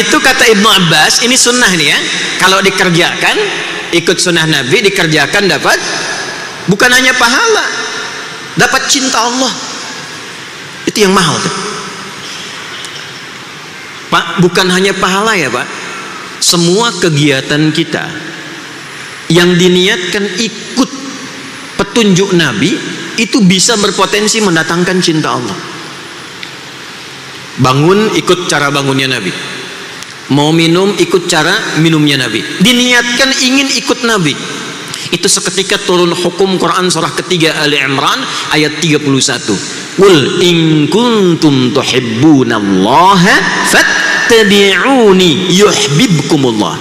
itu kata Ibnu Abbas, ini sunnah nih ya, kalau dikerjakan, ikut sunnah Nabi, dikerjakan dapat bukan hanya pahala, dapat cinta Allah. Itu yang mahal tuh Pak, bukan hanya pahala ya Pak, semua kegiatan kita yang diniatkan ikut petunjuk Nabi itu bisa berpotensi mendatangkan cinta Allah. Bangun, ikut cara bangunnya Nabi. Mau minum, ikut cara minumnya Nabi. Diniatkan ingin ikut Nabi. Itu seketika turun hukum Quran surah ketiga Ali Imran ayat 31. Qul in kuntum tuhibbunallaha fattabi'uni yuhibbukumullah.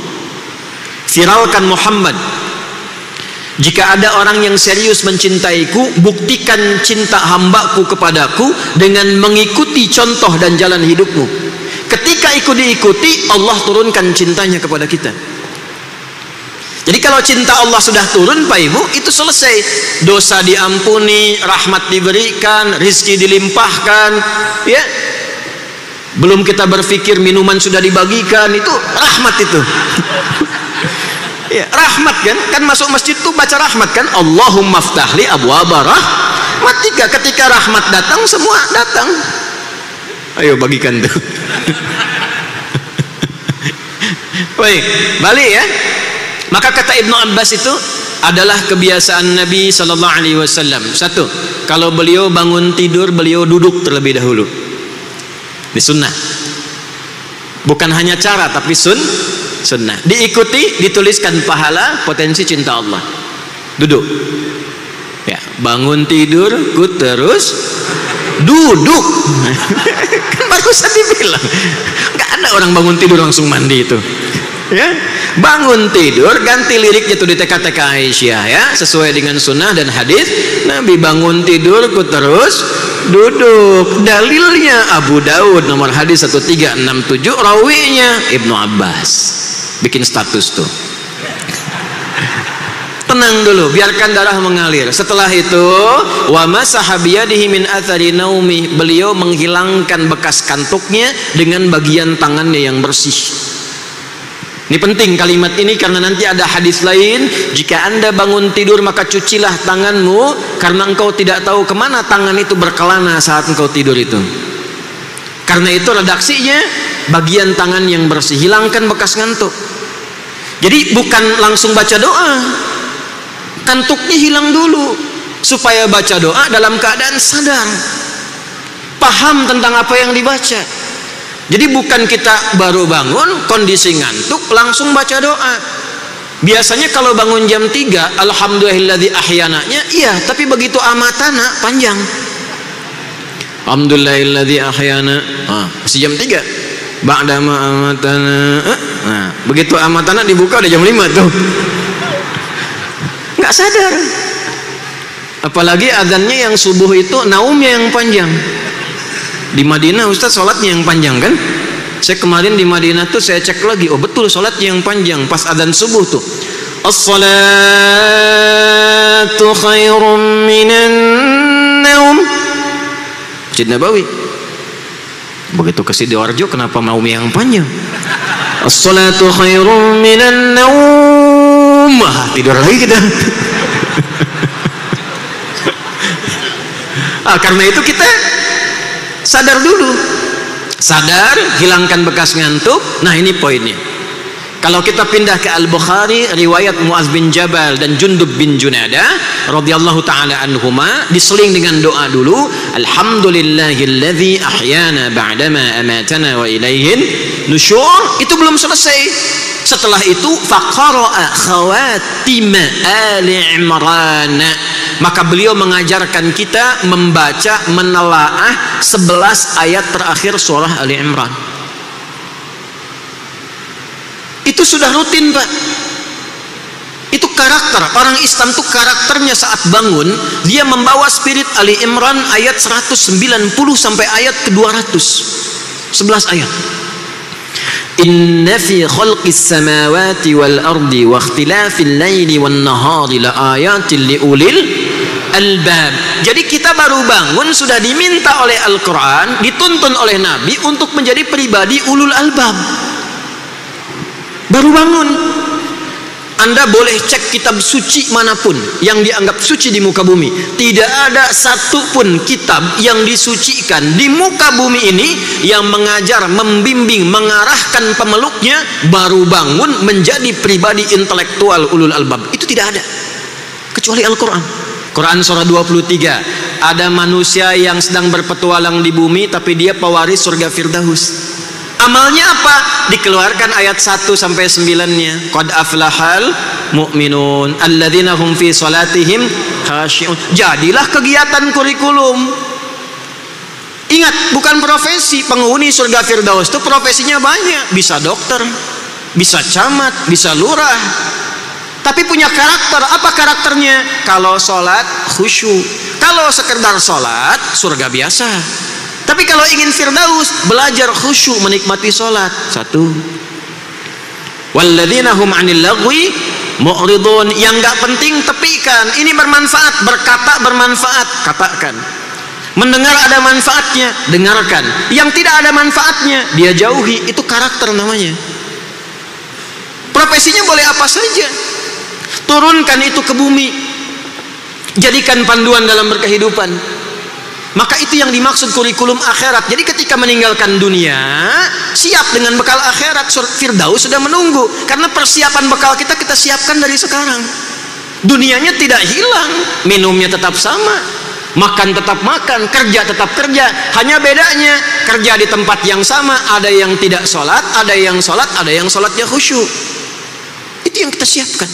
Viralkan Muhammad, jika ada orang yang serius mencintaiku, buktikan cinta hambaku kepadaku dengan mengikuti contoh dan jalan hidupmu. Ketika ikut diikuti, Allah turunkan cintanya kepada kita. Jadi kalau cinta Allah sudah turun Pak Ibu, itu selesai. Dosa diampuni, rahmat diberikan, rizki dilimpahkan, ya. Belum kita berpikir minuman sudah dibagikan, itu rahmat itu. Ya, rahmat kan masuk masjid tuh baca rahmat kan, Allahumma ftahli abwaba rahmatika. Ketika rahmat datang, semua datang. Ayo bagikan tuh. Baik, balik ya. Maka kata Ibnu Abbas itu adalah kebiasaan Nabi Sallallahu Alaihi Wasallam. Satu, kalau beliau bangun tidur, beliau duduk terlebih dahulu. Ini sunnah. Bukan hanya cara, tapi sunnah. Diikuti, dituliskan pahala, potensi cinta Allah. Duduk. Ya, bangun tidur, ku terus duduk. Kan barusan dibilang, nggak ada orang bangun tidur langsung mandi itu. Ya, bangun tidur, ganti liriknya tuh di TK-TK Aisyah ya, sesuai dengan sunnah dan hadis Nabi. Bangun tidur, ku terus duduk. Dalilnya Abu Daud nomor hadis 1367, rawinya Ibnu Abbas. Bikin status tuh. Tenang dulu, biarkan darah mengalir. Setelah itu, wa masaha biyadihi min athari naumi, beliau menghilangkan bekas kantuknya dengan bagian tangannya yang bersih. Ini penting kalimat ini karena nanti ada hadis lain, jika Anda bangun tidur maka cucilah tanganmu karena engkau tidak tahu kemana tangan itu berkelana saat engkau tidur itu. Karena itu redaksinya bagian tangan yang bersih, hilangkan bekas ngantuk. Jadi bukan langsung baca doa, kantuknya hilang dulu supaya baca doa dalam keadaan sadar, paham tentang apa yang dibaca. Jadi bukan kita baru bangun kondisi ngantuk langsung baca doa. Biasanya kalau bangun jam 3 alhamdulillahilladzi ahyananya iya, tapi begitu amatana panjang. Alhamdulillahilladzi ahyana, masih jam 3. Ba'dama amatana, begitu amatana dibuka udah jam 5 tuh. Nggak sadar. Apalagi azannya yang subuh itu naumnya yang panjang. Di Madinah Ustaz sholatnya yang panjang kan? Saya kemarin di Madinah tuh saya cek lagi, oh betul sholatnya yang panjang pas adzan subuh tuh. As-salatu khairum minan naum. Masjid Nabawi. Begitu ke Sidoarjo kenapa naum yang panjang? As-salatu khairum minan naum. Tidur lagi kita. Karena itu kita sadar dulu, sadar, hilangkan bekas ngantuk. Nah ini poinnya. Kalau kita pindah ke Al-Bukhari, riwayat Muaz bin Jabal dan Jundub bin Junadah radhiyallahu taala anhuma, diseling dengan doa dulu, alhamdulillahilladzi ahyana ba'dama amatana wa ilaihin nusyur. Itu belum selesai. Setelah itu faqara'a khawatim Ali Imran, maka beliau mengajarkan kita membaca, menelaah 11 ayat terakhir surah Ali Imran. Itu sudah rutin Pak. Itu karakter orang Islam tuh, karakternya saat bangun dia membawa spirit Ali Imran ayat 190 sampai ayat ke-200, 11 ayat. Inna fi khalqis samawati wal ardi wa ikhtilafil laili wan nahari la ayatin liulil albab. Jadi kita baru bangun sudah diminta oleh Al-Quran, dituntun oleh Nabi untuk menjadi pribadi ulul albab. baru bangun. Anda boleh cek kitab suci manapun yang dianggap suci di muka bumi. Tidak ada satupun kitab yang disucikan di muka bumi ini yang mengajar, membimbing, mengarahkan pemeluknya baru bangun menjadi pribadi intelektual ulul albab. Itu tidak ada. Kecuali Al-Quran. Quran surah 23. Ada manusia yang sedang berpetualang di bumi tapi dia pewaris surga Firdaus. Amalnya apa? Dikeluarkan ayat 1 sampai 9-nya. Qad aflahal mu'minun alladzina hum fi salatihim khashi'un. Jadilah kegiatan kurikulum. Ingat, bukan profesi. Penghuni surga Firdaus itu profesinya banyak. Bisa dokter, bisa camat, bisa lurah. Tapi punya karakter. Apa karakternya? Kalau sholat khusyuk. Kalau sekedar sholat surga biasa. Tapi kalau ingin Firdaus, belajar khusyuk menikmati sholat. 1. Walladzina hum 'anil lagwi mu'ridun. Yang enggak penting tepikan. Ini bermanfaat, berkata bermanfaat, katakan. Mendengar ada manfaatnya, dengarkan. Yang tidak ada manfaatnya, dia jauhi. Itu karakter namanya. Profesinya boleh apa saja. Turunkan itu ke bumi. Jadikan panduan dalam berkehidupan. Maka itu yang dimaksud kurikulum akhirat. Jadi ketika meninggalkan dunia, siap dengan bekal akhirat. Firdaus sudah menunggu. Karena persiapan bekal kita siapkan dari sekarang. Dunianya tidak hilang, minumnya tetap sama, makan tetap makan, kerja tetap kerja. Hanya bedanya kerja di tempat yang sama. Ada yang tidak sholat, ada yang sholat, ada yang sholatnya khusyuk. Itu yang kita siapkan.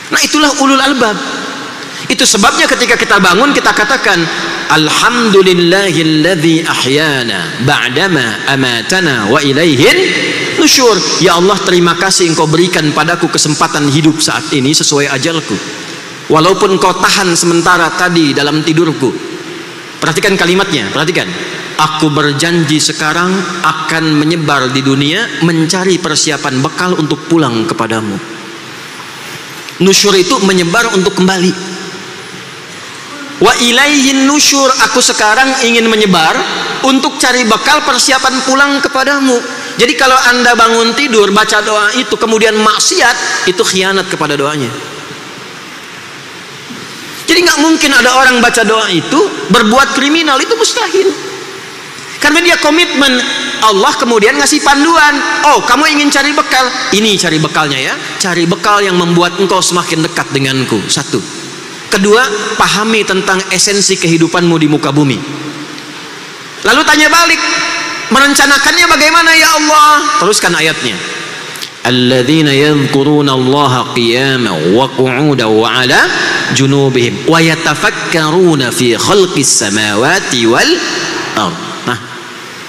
Nah, itulah ulul albab. Itu sebabnya ketika kita bangun kita katakan alhamdulillahilladzi ahyana ba'dama amatana wa ilaihin nusyur. Ya Allah, terima kasih Engkau berikan padaku kesempatan hidup saat ini sesuai ajalku. Walaupun Engkau tahan sementara tadi dalam tidurku. Perhatikan kalimatnya, perhatikan. Aku berjanji sekarang akan menyebar di dunia mencari persiapan bekal untuk pulang kepadamu. Nusyur itu menyebar untuk kembali. Wa ilaihin nusyur, aku sekarang ingin menyebar untuk cari bekal persiapan pulang kepadamu. Jadi kalau Anda bangun tidur baca doa itu kemudian maksiat, itu khianat kepada doanya. Jadi nggak mungkin ada orang baca doa itu berbuat kriminal, itu mustahil. Karena dia komitmen. Allah kemudian ngasih panduan. Oh, kamu ingin cari bekal? Ini cari bekalnya ya. Cari bekal yang membuat engkau semakin dekat denganku. 1. Kedua, pahami tentang esensi kehidupanmu di muka bumi. Lalu tanya balik, merencanakannya bagaimana ya Allah? Teruskan ayatnya. Alladzina yadhkuruna Allaha qiyaman wa qu'udan wa 'ala junubihim wa yatafakkaruna fi khalqis samawati wal ardh. Nah,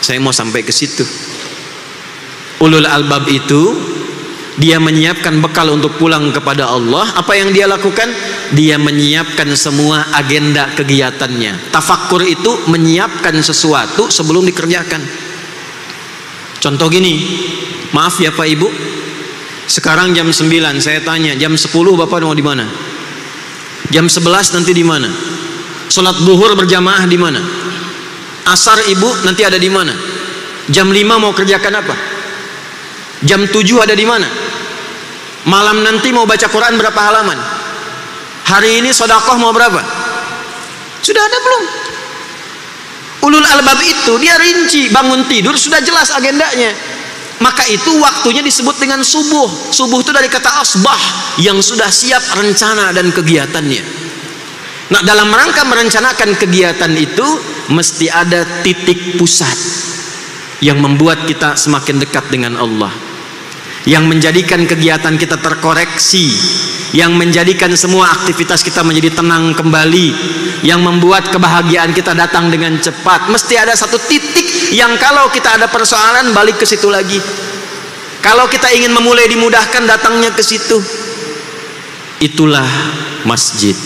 saya mau sampai ke situ. Ulul albab itu dia menyiapkan bekal untuk pulang kepada Allah. Apa yang dia lakukan? Dia menyiapkan semua agenda kegiatannya. Tafakkur itu menyiapkan sesuatu sebelum dikerjakan. Contoh gini, maaf ya Pak Ibu, sekarang jam 9, saya tanya, jam 10 Bapak mau di mana? Jam 11 nanti di mana? Sholat zuhur berjamaah di mana? Asar Ibu nanti ada di mana? Jam 5 mau kerjakan apa? Jam 7 ada di mana? Malam nanti mau baca Quran berapa halaman? Hari ini sedekah mau berapa? Sudah ada belum? Ulul albab itu dia rinci, bangun tidur sudah jelas agendanya. Maka itu waktunya disebut dengan subuh. Subuh itu dari kata asbah, yang sudah siap rencana dan kegiatannya. Nah, dalam rangka merencanakan kegiatan itu mesti ada titik pusat yang membuat kita semakin dekat dengan Allah, yang menjadikan kegiatan kita terkoreksi, yang menjadikan semua aktivitas kita menjadi tenang kembali, yang membuat kebahagiaan kita datang dengan cepat. Mesti ada satu titik yang kalau kita ada persoalan balik ke situ lagi. Kalau kita ingin memulai dimudahkan datangnya ke situ. Itulah masjid.